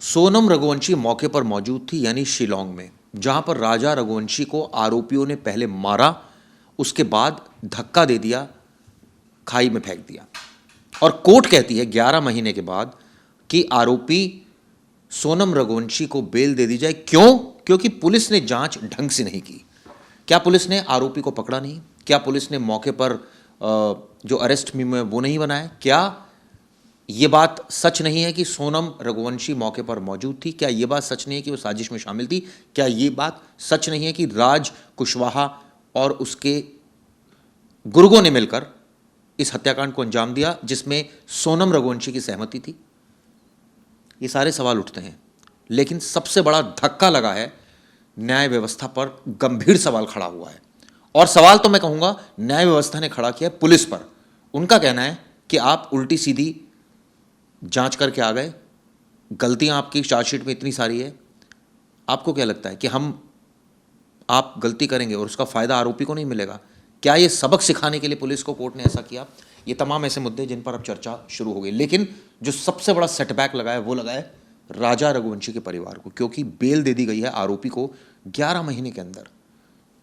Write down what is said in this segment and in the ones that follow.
सोनम रघुवंशी मौके पर मौजूद थी, यानी शिलोंग में, जहां पर राजा रघुवंशी को आरोपियों ने पहले मारा, उसके बाद धक्का दे दिया, खाई में फेंक दिया। और कोर्ट कहती है 11 महीने के बाद कि आरोपी सोनम रघुवंशी को बेल दे दी जाए। क्यों? क्योंकि पुलिस ने जांच ढंग से नहीं की। क्या पुलिस ने आरोपी को पकड़ा नहीं? क्या पुलिस ने मौके पर जो अरेस्ट में वो नहीं बनाया? क्या ये बात सच नहीं है कि सोनम रघुवंशी मौके पर मौजूद थी? क्या ये बात सच नहीं है कि वो साजिश में शामिल थी? क्या ये बात सच नहीं है कि राज कुशवाहा और उसके गुर्गों ने मिलकर इस हत्याकांड को अंजाम दिया, जिसमें सोनम रघुवंशी की सहमति थी? ये सारे सवाल उठते हैं, लेकिन सबसे बड़ा धक्का लगा है न्याय व्यवस्था पर। गंभीर सवाल खड़ा हुआ है, और सवाल तो मैं कहूंगा न्याय व्यवस्था ने खड़ा किया है पुलिस पर। उनका कहना है कि आप उल्टी सीधी जांच करके आ गए, गलतियां आपकी चार्जशीट में इतनी सारी है। आपको क्या लगता है कि आप गलती करेंगे और उसका फायदा आरोपी को नहीं मिलेगा? क्या ये सबक सिखाने के लिए पुलिस को कोर्ट ने ऐसा किया? ये तमाम ऐसे मुद्दे जिन पर अब चर्चा शुरू हो गई। लेकिन जो सबसे बड़ा सेटबैक लगा है वो लगा है राजा रघुवंशी के परिवार को, क्योंकि बेल दे दी गई है आरोपी को 11 महीने के अंदर।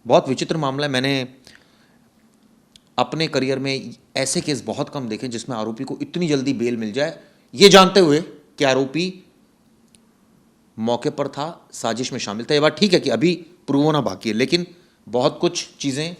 बहुत विचित्र मामला है। मैंने अपने करियर में ऐसे केस बहुत कम देखे जिसमें आरोपी को इतनी जल्दी बेल मिल जाए, ये जानते हुए कि आरोपी मौके पर था, साजिश में शामिल था। ये बात ठीक है कि अभी प्रूव होना बाकी है, लेकिन बहुत कुछ चीजें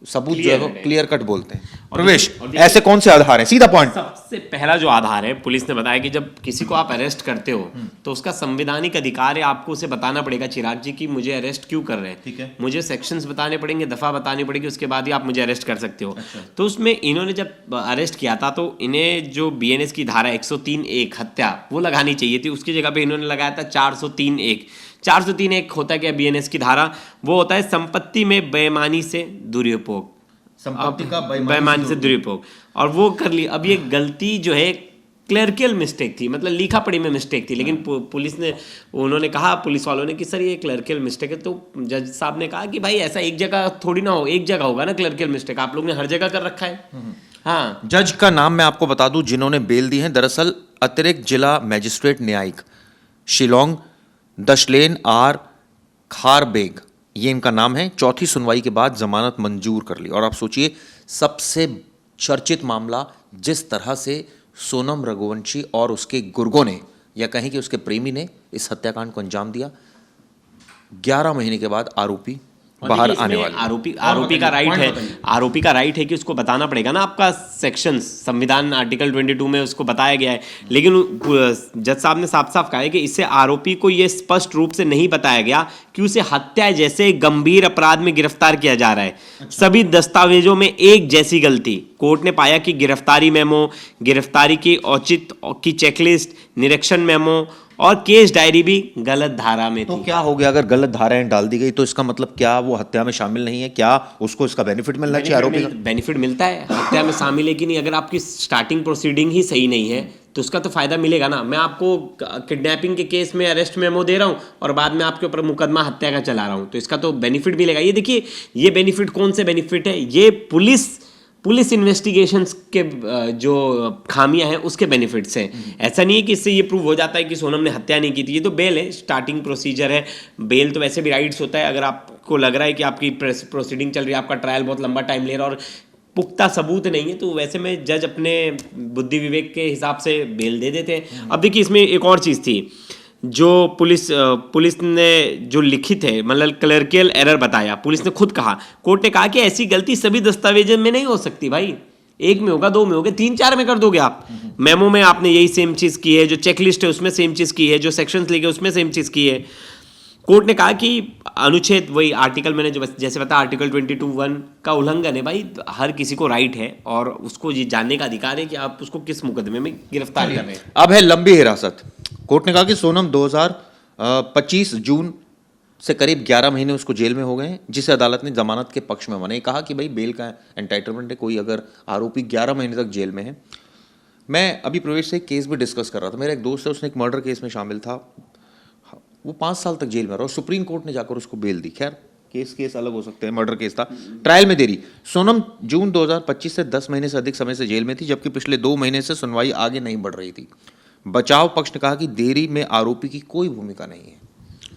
सबूत जो है वो क्लियर कट बोलते हैं। प्रवेश, ऐसे कौन से आधार हैं? सीधा पॉइंट। सबसे पहला जो आधार है, पुलिस ने बताया कि जब किसी को आप अरेस्ट करते हो तो उसका संवैधानिक अधिकार है, आपको उसे बताना पड़ेगा चिराग जी कि मुझे अरेस्ट क्यों कर रहे हैं। ठीक है, मुझे सेक्शंस बताने पड़ेंगे, दफा बतानी पड़ेगी, उसके बाद ही आप मुझे अरेस्ट कर सकते हो। अच्छा। तो उसमें इन्होंने जब अरेस्ट किया था तो इन्हें जो BNS की धारा 103(1) हत्या वो लगानी चाहिए थी, उसकी जगह पे इन्होंने लगाया था 403(1). 403(1) होता क्या BNS की धारा? वो होता है संपत्ति में बेईमानी से दुरुपयोग, संपत्ति का बेईमानी से दुरुपयोग, और वो कर ली। अब ये गलती जो है क्लर्कियल मिस्टेक थी, मतलब लिखा पढ़ी में मिस्टेक थी, लेकिन पुलिस ने, उन्होंने कहा पुलिस वालों ने कि सर ये क्लर्कियल मिस्टेक है। तो जज साहब ने कहा कि भाई ऐसा एक जगह थोड़ी ना हो, एक जगह होगा ना क्लर्कियल मिस्टेक, आप लोग ने हर जगह कर रखा है। हाँ, जज का नाम मैं आपको बता दूं जिन्होंने बेल दी है, दरअसल अतिरिक्त जिला मैजिस्ट्रेट न्यायिक शिलोंग दशलेन आर खारबेग, ये इनका नाम है। चौथी सुनवाई के बाद जमानत मंजूर कर ली। और आप सोचिए, सबसे चर्चित मामला, जिस तरह से सोनम रघुवंशी और उसके गुर्गों ने, या कहें कि उसके प्रेमी ने, इस हत्याकांड को अंजाम दिया, 11 महीने के बाद आरोपी बाहर आने वाले। आरोपी का राइट है कि उसको बताना पड़ेगा ना, आपका सेक्शन संविधान आर्टिकल 22 में उसको बताया गया है। लेकिन जज साहब ने साफ साफ कहा है कि इससे आरोपी को यह स्पष्ट रूप से नहीं बताया गया कि उसे हत्या जैसे गंभीर अपराध में गिरफ्तार किया जा रहा है। अच्छा। सभी दस्तावेजों में एक जैसी गलती। कोर्ट ने पाया कि गिरफ्तारी मेमो, गिरफ्तारी की औचित की चेकलिस्ट, निरीक्षण मेमो और केस डायरी भी गलत धारा में थी। तो क्या हो गया अगर गलत धाराएं डाल दी गई? तो इसका मतलब क्या वो हत्या में शामिल नहीं है? क्या उसको इसका बेनिफिट मिलना चाहिए? आरोपी का बेनिफिट मिलता है, हत्या में शामिल है कि नहीं। अगर आपकी स्टार्टिंग प्रोसीडिंग ही सही नहीं है तो उसका तो फायदा मिलेगा ना। मैं आपको किडनैपिंग के केस में अरेस्ट मेमो दे रहा हूं और बाद में आपके ऊपर मुकदमा हत्या का चला रहा हूं, तो इसका तो बेनिफिट मिलेगा। ये देखिए, ये बेनिफिट कौन से बेनिफिट है? ये पुलिस इन्वेस्टिगेशंस के जो खामियां हैं उसके बेनिफिट्स हैं। ऐसा नहीं है कि इससे ये प्रूव हो जाता है कि सोनम ने हत्या नहीं की थी। ये तो बेल है, स्टार्टिंग प्रोसीजर है। बेल तो वैसे भी राइट्स होता है। अगर आपको लग रहा है कि आपकी प्रोसीडिंग चल रही है, आपका ट्रायल बहुत लंबा टाइम ले रहा है और पुख्ता सबूत नहीं है, तो वैसे में जज अपने बुद्धि विवेक के हिसाब से बेल दे देते हैं। अब देखिए, इसमें एक और चीज़ थी जो पुलिस ने जो लिखित है, मतलब क्लर्कियल एरर बताया। पुलिस ने खुद कहा, कोर्ट ने कहा कि ऐसी गलती सभी दस्तावेजों में नहीं हो सकती भाई। एक में होगा, दो में होगा, 3-4 में कर दोगे आप। मेमो में आपने यही सेम चीज़ की है, जो चेकलिस्ट है उसमें सेम चीज़ की है, जो सेक्शंस लिखे उसमें सेम चीज़ की है। कोर्ट ने कहा कि अनुच्छेद, वही आर्टिकल मैंने जो जैसे बताया, आर्टिकल 22(1) का उल्लंघन है भाई। हर किसी को राइट है और उसको ये जानने का अधिकार है कि आप उसको किस मुकदमे में गिरफ्तार कर रहे हैं। अब है लंबी हिरासत। कोर्ट ने कहा कि सोनम 2025 जून से करीब 11 महीने उसको जेल में हो गए हैं, जिसे अदालत ने जमानत के पक्ष में माना। कहा कि भाई बेल का एंटाइटलमेंट है, कोई अगर आरोपी 11 महीने तक जेल में है। मैं अभी प्रवेश से एक केस भी डिस्कस कर रहा था। मेरा एक दोस्त है, उसने एक मर्डर केस में शामिल था, वो 5 साल तक जेल में रहा और सुप्रीम कोर्ट ने जाकर उसको बेल दी। खैर, केस अलग हो सकते हैं, मर्डर केस था, ट्रायल में देरी। सोनम जून 2025 से 10 महीने से अधिक समय से जेल में थी, जबकि पिछले 2 महीने से सुनवाई आगे नहीं बढ़ रही थी। बचाव पक्ष ने कहा कि देरी में आरोपी की कोई भूमिका नहीं है।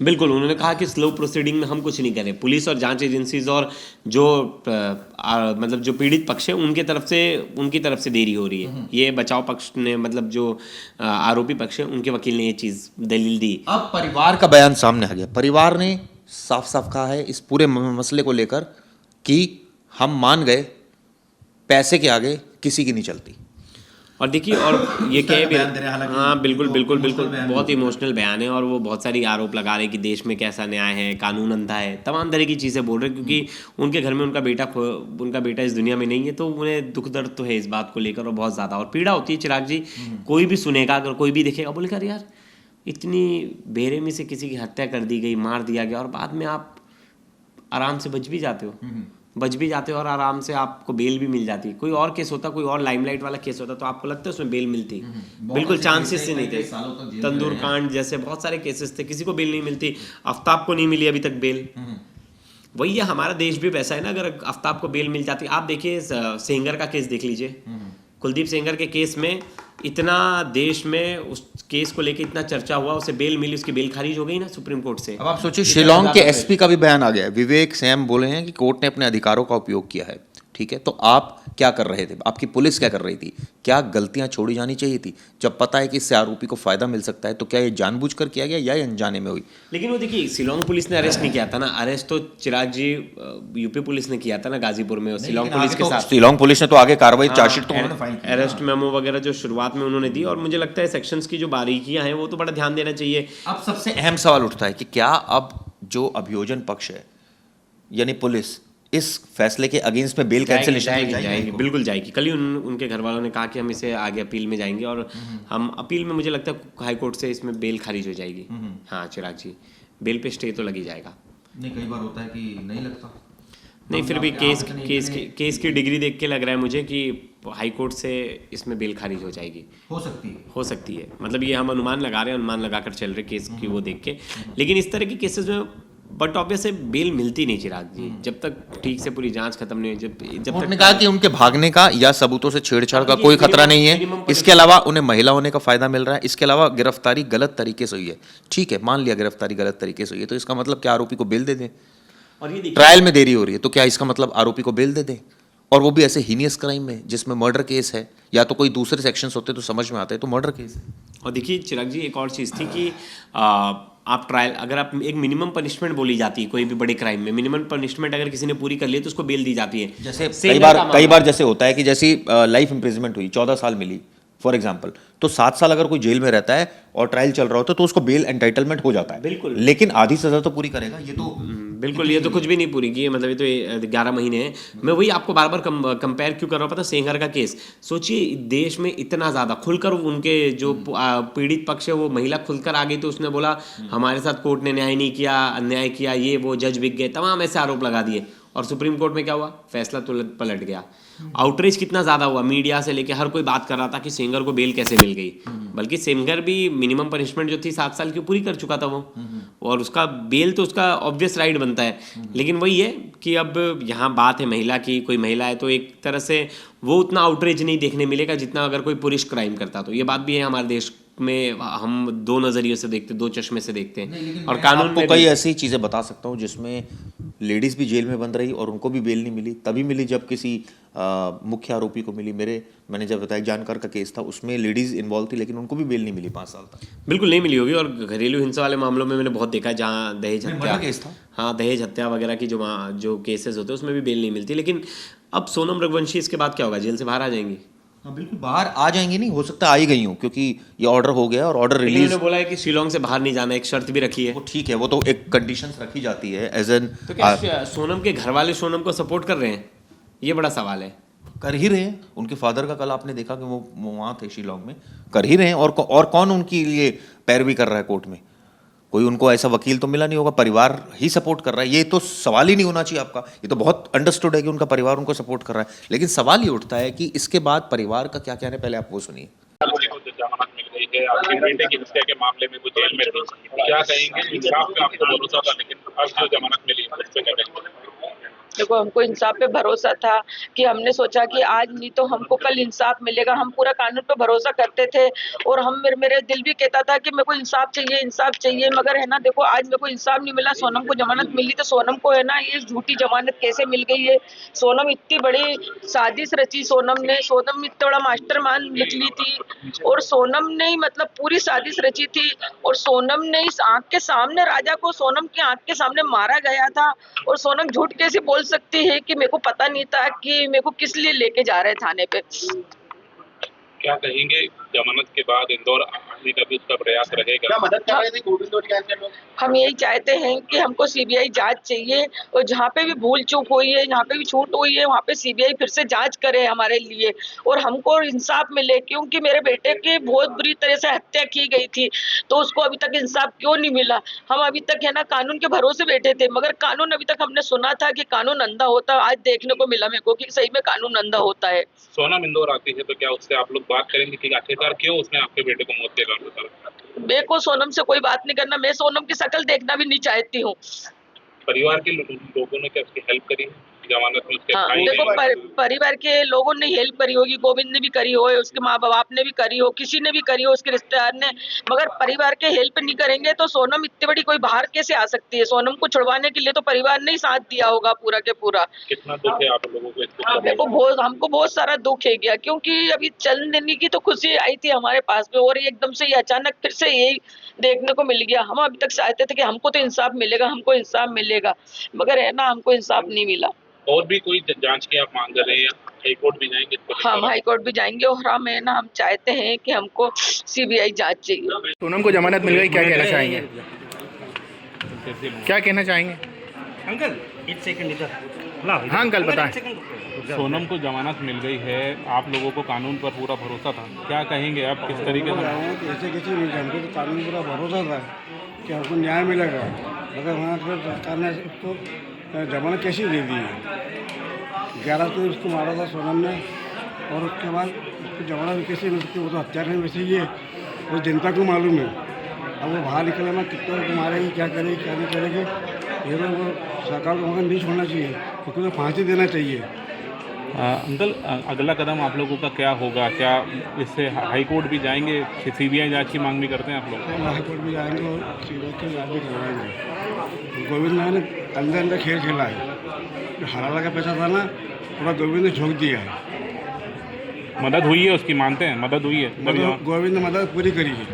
बिल्कुल, उन्होंने कहा कि स्लो प्रोसीडिंग में हम कुछ नहीं करें। पुलिस और जांच एजेंसीज और जो मतलब जो पीड़ित पक्ष है उनकी तरफ से देरी हो रही है। ये बचाव पक्ष ने मतलब जो आरोपी पक्ष है उनके वकील ने ये चीज़ दलील दी। अब परिवार का बयान सामने आ गया। परिवार ने साफ साफ कहा है इस पूरे मसले को लेकर कि हम मान गए, पैसे के आगे किसी की नहीं चलती। और देखिए, और ये कह भी बयान दे रहे हैं, हालांकि हाँ बिल्कुल बिल्कुल बिल्कुल बयान बहुत इमोशनल बयान है। और वो बहुत सारी आरोप लगा रहे हैं कि देश में कैसा न्याय है, कानून अंधा है, तमाम तरह की चीज़ें बोल रहे हैं, क्योंकि उनके घर में उनका बेटा इस दुनिया में नहीं है। तो उन्हें दुख दर्द तो है इस बात को लेकर और बहुत ज़्यादा, और पीड़ा होती है चिराग जी। कोई भी सुनेगा, अगर कोई भी देखेगा बोलेगा अरे यार इतनी बेरहमी से किसी की हत्या कर दी गई, मार दिया गया, और बाद में आप आराम से बच भी जाते हो और आराम से आपको बेल भी मिल जाती है। कोई और केस होता, कोई और लाइमलाइट वाला केस होता तो आपको लगता है उसमें बेल मिलती। बिल्कुल चांसेस से नहीं थे। तंदूर कांड जैसे बहुत सारे केसेस थे, किसी को बेल नहीं मिलती। आफ्ताब को नहीं मिली अभी तक बेल। वही है, हमारा देश भी वैसा है ना। अगर आफ्ताब को बेल मिल जाती, आप देखिए सेंगर का केस देख लीजिए। कुलदीप सेंगर के केस में इतना देश में उस केस को लेकर इतना चर्चा हुआ, उसे बेल मिली, उसकी बेल खारिज हो गई ना सुप्रीम कोर्ट से। अब आप सोचिए, शिलोंग के एसपी का भी बयान आ गया है। विवेक सैम बोले हैं कि कोर्ट ने अपने अधिकारों का उपयोग किया है। ठीक है, तो आप क्या कर रहे थे, आपकी पुलिस क्या कर रही थी, क्या गलतियां छोड़ी जानी चाहिए थी? जब पता है कि इससे आरोपी को फायदा मिल सकता है, तो क्या ये जानबूझकर किया गया या ये अनजाने में हुई? लेकिन वो देखिए, शिलोंग पुलिस ने अरेस्ट नहीं किया था ना। अरेस्ट तो चिराग जी यूपी पुलिस ने किया था ना, गाजीपुर में। शिलोंग पुलिस के साथ शिलोंग पुलिस ने तो आगे कार्रवाई, चार्जशीट तो उन्होंने फाइल की, अरेस्ट मेमो वगैरह जो शुरुआत में उन्होंने दी। और मुझे लगता है सेक्शंस की जो बारीकियां हैं वो तो बड़ा ध्यान देना चाहिए। अब सबसे अहम सवाल उठता है कि क्या अब जो अभियोजन पक्ष है यानी पुलिस, इस फैसले के अगेंस्ट में बेल कैंसिलेशन जाएगी, बिल्कुल जाएगी। कल ही उनके घर वालों ने कहा कि हम इसे आगे अपील में जाएंगे, और हम अपील में, मुझे लगता है हाई कोर्ट से इसमें बेल खारिज हो जाएगी। हाँ चिराग जी, बेल पे स्टे तो लग ही जाएगा। नहीं, कई बार होता है कि नहीं लगता। नहीं, फिर भी केस की डिग्री देख के लग रहा है मुझे कि हाई कोर्ट से इसमें बेल खारिज हो जाएगी। हो सकती है, मतलब ये हम अनुमान लगा रहे हैं, अनुमान लगाकर चल रहे केस की वो देख के। लेकिन इस तरह के केसेस में बट ऑब्वियस है बेल मिलती नहीं चिराग जी, जब तक ठीक से पूरी जांच खत्म नहीं हो। जब उन्होंने कहा कि उनके भागने का या सबूतों से छेड़छाड़ का कोई खतरा नहीं है। इसके अलावा उन्हें महिला होने का फायदा मिल रहा है। इसके अलावा गिरफ्तारी गलत तरीके से हुई है। ठीक है, मान लिया गिरफ्तारी गलत तरीके से हुई है, तो इसका मतलब क्या आरोपी को बेल दे दें? और ये ट्रायल में देरी हो रही है तो क्या इसका मतलब आरोपी को बेल दे दें? और वो भी ऐसे हीनियस क्राइम में जिसमें मर्डर केस है, या तो कोई दूसरे सेक्शंस होते तो समझ में आते, तो मर्डर केस है। और देखिए चिराग जी, एक और चीज़ थी कि आप ट्रायल, अगर आप एक मिनिमम पनिशमेंट बोली जाती है कोई भी बड़े क्राइम में, मिनिमम पनिशमेंट अगर किसी ने पूरी कर ली तो उसको बेल दी जाती है। जैसे कई बार जैसे होता है कि जैसी लाइफ इंप्रिजमेंट हुई, 14 साल मिली फॉर एग्जाम्पल, तो 7 साल अगर कोई जेल में रहता है और ट्रायल चल रहा होता है तो उसको बेल एंटाइटलमेंट हो जाता है। बिल्कुल, लेकिन आधी सजा तो पूरी करेगा। ये तो बिल्कुल, ये तो कुछ भी नहीं पूरी की है, मतलब ये तो 11 महीने हैं। मैं वही आपको बार बार कंपेयर क्यों कर रहा हूँ पता, सेंगर का केस सोचिए, देश में इतना ज़्यादा खुलकर उनके जो पीड़ित पक्ष है वो महिला खुलकर आ गई, तो उसने बोला हमारे साथ कोर्ट ने न्याय नहीं किया, अन्याय किया, ये वो, जज बिक गए, तमाम ऐसे आरोप लगा दिए। और सुप्रीम कोर्ट में क्या हुआ, फैसला पलट गया। आउटरीच कितना ज़्यादा हुआ, मीडिया से लेके हर कोई बात कर रहा था कि सेंगर को बेल कैसे मिल गई, बल्कि सेंगर भी मिनिमम पनिशमेंट जो थी 7 साल की पूरी कर चुका था वो, और उसका बेल तो उसका ऑब्वियस राइट बनता है। लेकिन वही है कि अब यहाँ बात है महिला की, कोई महिला है तो एक तरह से वो उतना आउटरीच नहीं देखने मिलेगा जितना अगर कोई पुरुष क्राइम करता। तो ये बात भी है, हमारे देश में हम दो नज़रियों से देखते, दो चश्मे से देखते हैं। और कानून में कई ऐसी चीज़ें बता सकता हूँ जिसमें लेडीज़ भी जेल में बंद रही और उनको भी बेल नहीं मिली। तभी मिली जब किसी मुख्य आरोपी को मिली। मैंने जब बताया जानकार का केस था, उसमें लेडीज़ इन्वॉल्व थी लेकिन उनको भी बेल नहीं मिली 5 साल तक। बिल्कुल नहीं मिली होगी। और घरेलू हिंसा वाले मामलों में मैंने बहुत देखा है जहाँ दहेज हत्या केस था, हाँ दहेज हत्या वगैरह की जो केसेस होते हैं उसमें भी बेल नहीं मिलती। लेकिन अब सोनम रघुवंशी इसके बाद क्या होगा, जेल से बाहर आ जाएंगी? हाँ बिल्कुल, बाहर आ जाएंगी, नहीं हो सकता आ ही गई हूँ, क्योंकि ये ऑर्डर हो गया और ऑर्डर रिलीज। उन्होंने बोला है कि शिलोंग से बाहर नहीं जाना, एक शर्त भी रखी है। वो ठीक है, वो तो एक कंडीशंस रखी जाती है एज एन। तो क्या सोनम के घर वाले सोनम को सपोर्ट कर रहे हैं, ये बड़ा सवाल है। कर ही रहे हैं। उनके फादर का कल आपने देखा कि वो वहाँ थे शिलोंग में, कर ही रहे हैं। और कौन उनकी लिए पैरवी कर रहा है कोर्ट में? कोई उनको ऐसा वकील तो मिला नहीं होगा, परिवार ही सपोर्ट कर रहा है। ये तो सवाल ही नहीं होना चाहिए आपका, ये तो बहुत अंडरस्टूड है कि उनका परिवार उनको सपोर्ट कर रहा है। लेकिन सवाल ये उठता है कि इसके बाद परिवार का क्या कहना है, पहले आप वो सुनिए। जमानत मिल गई है, आपके बेटे की हत्या के मामले में वो जेल में थी, क्या कहेंगे? इंसाफ पे आपको भरोसा था लेकिन अब जो जमानत मिली उस पे क्या कहेंगे? देखो हमको इंसाफ पे भरोसा था कि हमने सोचा कि आज नहीं तो हमको कल इंसाफ मिलेगा। हम पूरा कानून पे भरोसा करते थे और हम मेरे दिल भी कहता था कि मेरे को इंसाफ चाहिए, मगर है ना देखो आज मेरे को इंसाफ नहीं मिला। सोनम को जमानत मिली तो सोनम को है ना ये झूठी जमानत कैसे मिल गई है। सोनम इतनी बड़ी साजिश रची, सोनम इतना बड़ा मास्टरमाइंड निकली थी और सोनम ने ही मतलब पूरी साजिश रची थी और सोनम ने इस आंख के सामने राजा को सोनम की आंख के सामने मारा गया था। और सोनम झूठ कैसे बोल सकती है कि मेरे को पता नहीं था कि मेरे को किस लिए लेके जा रहे थाने पे। क्या कहेंगे जमानत के बाद इंदौर आने का भी उसका प्रयास रहेगा? क्या मदद कर रहे थे गोविंद और क्या लोग? हम यही चाहते हैं कि हमको सीबीआई जांच चाहिए और जहाँ पे भी भूल चूक हुई है, जहाँ पे भी छूट हुई है, वहाँ पे सीबीआई फिर से जांच करे हमारे लिए और हमको इंसाफ मिले। क्योंकि मेरे बेटे की बहुत बुरी तरह से हत्या की गई थी तो उसको अभी तक इंसाफ क्यों नहीं मिला। हम अभी तक है ना कानून के भरोसे बैठे थे, मगर कानून अभी तक हमने सुना था कि कानून अंधा होता है, आज देखने को मिला मेरे को कि सही में कानून अंधा होता है। सोनम इंदौर आती है तो क्या उससे आप लोग बात करेंगे कि आखिरकार क्यों उसने आपके बेटे को मौत के घाट उतारा? मेरे को सोनम से कोई बात नहीं करना, मैं सोनम की शक्ल देखना भी नहीं चाहती हूँ। परिवार के लोगों ने क्या उसकी हेल्प करी जमानत में? उसके हाँ, भाई देखो ने? परिवार के लोगों ने हेल्प करी होगी, गोविंद ने भी करी हो, उसके माँ बाप ने भी करी हो, किसी ने भी करी हो, उसके रिश्तेदार ने, मगर परिवार के हेल्प नहीं करेंगे तो सोनम इतनी बड़ी कोई बाहर कैसे आ सकती है। सोनम को छुड़वाने के लिए तो परिवार ने ही साथ दिया होगा पूरा के पूरा। कितना दुख है आप लोगों को इसको? देखो हमको बहुत सारा दुख है गया, क्योंकि अभी चंद दिन की तो खुशी आई थी हमारे पास में और एकदम से ये अचानक फिर से यही देखने को मिल गया। हम अभी तक चाहते थे कि हमको तो इंसाफ मिलेगा, मगर है ना हमको इंसाफ नहीं मिला। और भी कोई जांच की आप मांग कर रहे हैं या हाई कोर्ट भी जाएंगे इसको? हम हाई कोर्ट भी जाएंगे और हम चाहते हैं कि हमको सीबीआई जांच चाहिए। सोनम को जमानत मिल गई, क्या कहना चाहेंगे? क्या कहना चाहेंगे अंकल? एक सेकंड इधर। हाँ अंकल बताएं। सोनम को जमानत मिल गई है, आप लोगों को कानून पर पूरा भरोसा था, क्या कहेंगे आप किस तरीके से? ऐसे किसी नहीं, हमको तो कानून पूरा भरोसा था कि हमको न्याय मिलेगा, मगर वहाँ पर सरकार ने उसको जमानत कैसी दे दी है। 11 को उसको मारा था सोनम ने और उसके बाद उसको जमानत कैसे मिल सकती, वो तो हत्या नहीं वैसे ही है, वो जनता को मालूम है। अब वो बाहर निकलना कितना को मारेगी, क्या करेगी क्या नहीं करेगी, ये तो वो सरकार को मगर नहीं छोड़ना चाहिए, उसको तो फांसी देना चाहिए। अंकल अगला कदम आप लोगों का क्या होगा? क्या इससे हाई कोर्ट भी जाएंगे? सीबीआई जांच की मांग भी करते हैं आप लोग? हाई कोर्ट भी जाएंगे और सीबीआई की जांच भी करवाएंगे। गोविंद ने अंदर खेल खेला है, जो हराला का पैसा था ना पूरा गोविंद ने झोंक दिया है। मदद हुई है उसकी, मानते हैं मदद हुई है? गोविंद ने मदद पूरी करी है,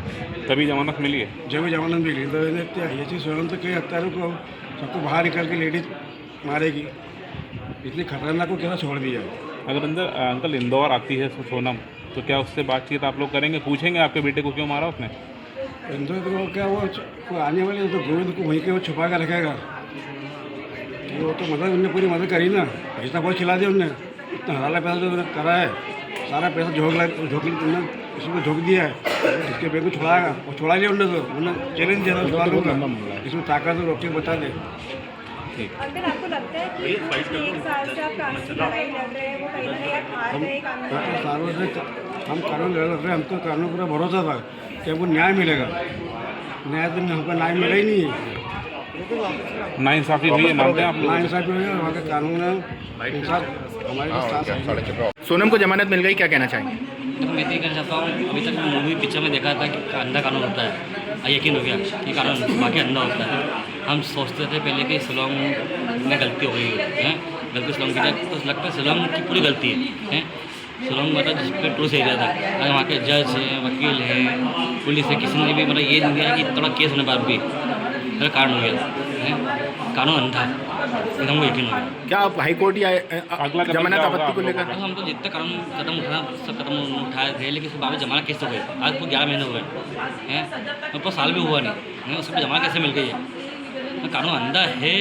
तभी जमानत मिली है। जब भी जमानत मिली तो ये चीज़ सोनम तो कई हत्यारों को सबको बाहर निकल के लेडीज मारेगी, इसलिए खतरनाक को कैसा छोड़ दिया। अगर अंकल इंदौर आती है सोनम तो क्या उससे बातचीत आप लोग करेंगे? पूछेंगे आपके बेटे को क्यों मारा उसने? इंदौर तो क्या वो आने वाले तो गोविंद को वहीं के वो छुपा कर रखेगा। वो तो मदद उनने पूरी मदद करी ना, पैसा बहुत खिला दिया उनने, इतना हराला पैसा जो उन्होंने करा है, सारा पैसा झोंक उसको झोंक दिया है। इसके बेटे को छुड़ाएगा, वो छुड़ा लिया उन्होंने चैलेंज दिया था छुड़ा लूँगा, इसमें ताकत तो रोक बता दे। अंकल आपको लगता है कि 1 साल से आप कानून की लड़ाई लड़ रहे हैं, वो कहीं ना कहीं आप हार रहे हैं कानून सालों से हम कानून लड़ रहे हैं, हमको कानून पूरा भरोसा था कि हमको न्याय मिलेगा, न्याय तो हमको न्याय मिला ही नहीं है। नाइंसाफी हुई है, मानते हैं आप लोग? नाइंसाफी हुई है, वहाँ के कानून हमारे साथ। सोनम को जमानत मिल गई, क्या कहना चाहेंगे? तो मैं ये कहना चाहता हूँ, अभी तक मूवी पिक्चर में देखा था कि अंधा कानून होता है, यकीन हो गया कि कानून बाकी अंधा होता है। हम सोचते थे पहले कि शिलोंग में गलती हो गई है, गलती शिलोंग की जाए तो लगता है शिलोंग की पूरी गलती है। शिलोंग मतलब जिस पर टूरिस्ट एरिया था, अगर वहाँ के जज हैं, वकील हैं, पुलिस है, किसी ने भी मतलब ये नहीं दिया कि थोड़ा केस होने पर भी अगर कांड हो गया है, कानून अंधा, एकदम को यकीन हो गया। क्या आप हाई कोर्ट या अगला जमानत आपत्ति को लेकर? हम तो जितना कानून कदम उठाना सब कदम उठाए थे, लेकिन उसके बाद जमानत कैसे हो गए? आज को 11 महीने हो गए हैं, ऊपर साल भी हुआ नहीं, उसको जमानत कैसे मिल गई है? कानून अंधा है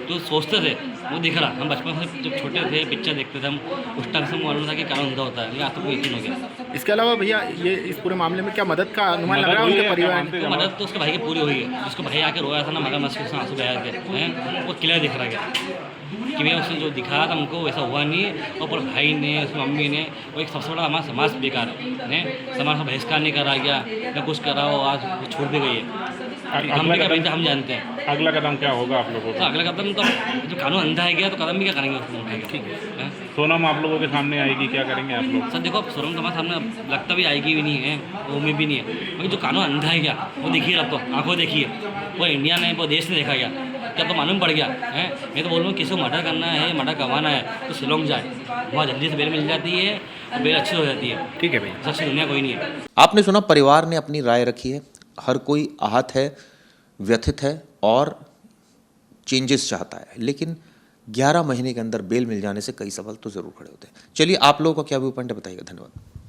जो सोचते थे वो दिख रहा। हम बचपन से जब छोटे थे पिक्चर देखते थे, हम उस टाइम से मालूम था कि कानून अंधा होता है, ये आज तक यकीन हो गया। इसके अलावा भैया ये इस पूरे मामले में क्या मदद का अनुमान लग रहा है उनके परिवार? तो मदद तो उसके भाई की पूरी हुई है, जिसको भाई आके रोया था ना, मगरमच्छ के आंसू बहा के हैं, वो क्लियर दिख रहा है कि भैया उसने जो दिखाया था हमको वैसा हुआ नहीं है। और पर भाई ने, उसकी मम्मी ने, वो एक सबसे बड़ा हमारा समाज बेकार है, समाज का बहिष्कार नहीं करा गया, न कुछ करा हो, आज वो छोड़ दी गई है। हम भी क्या बनते हम जानते हैं। अगला कदम क्या होगा आप लोगों तो का? अगला कदम तो जो कानून अंधा है गया तो कदम भी क्या करेंगे उसको उठाएंगे। हैं? सोनम आप लोगों के सामने आएगी, क्या करेंगे आप लोग? सर देखो अब सोनम तुम्हारे सामने लगता भी आएगी भी नहीं है, वो में भी नहीं है, क्योंकि जो कानून अंधा है क्या वो देखिए अब तो आंखों देखिए, वो इंडिया ने वो देश ने देखा गया क्या तो मालूम पड़ गया है। मैं तो बोल रहा हूँ किसी को मर्डर करना है, मर्डर करवाना है तो शिलोंग जाए, वहाँ जल्दी से बेल मिल जाती है और बेल अच्छी हो जाती है। ठीक है भैया। सबसे दुनिया कोई नहीं है। आपने सुना, परिवार ने अपनी राय रखी है, हर कोई आहत है, व्यथित है और चेंजेस चाहता है, लेकिन 11 महीने के अंदर बेल मिल जाने से कई सवाल तो ज़रूर खड़े होते हैं। चलिए आप लोगों का क्या व्यू पॉइंट है बताइएगा। धन्यवाद।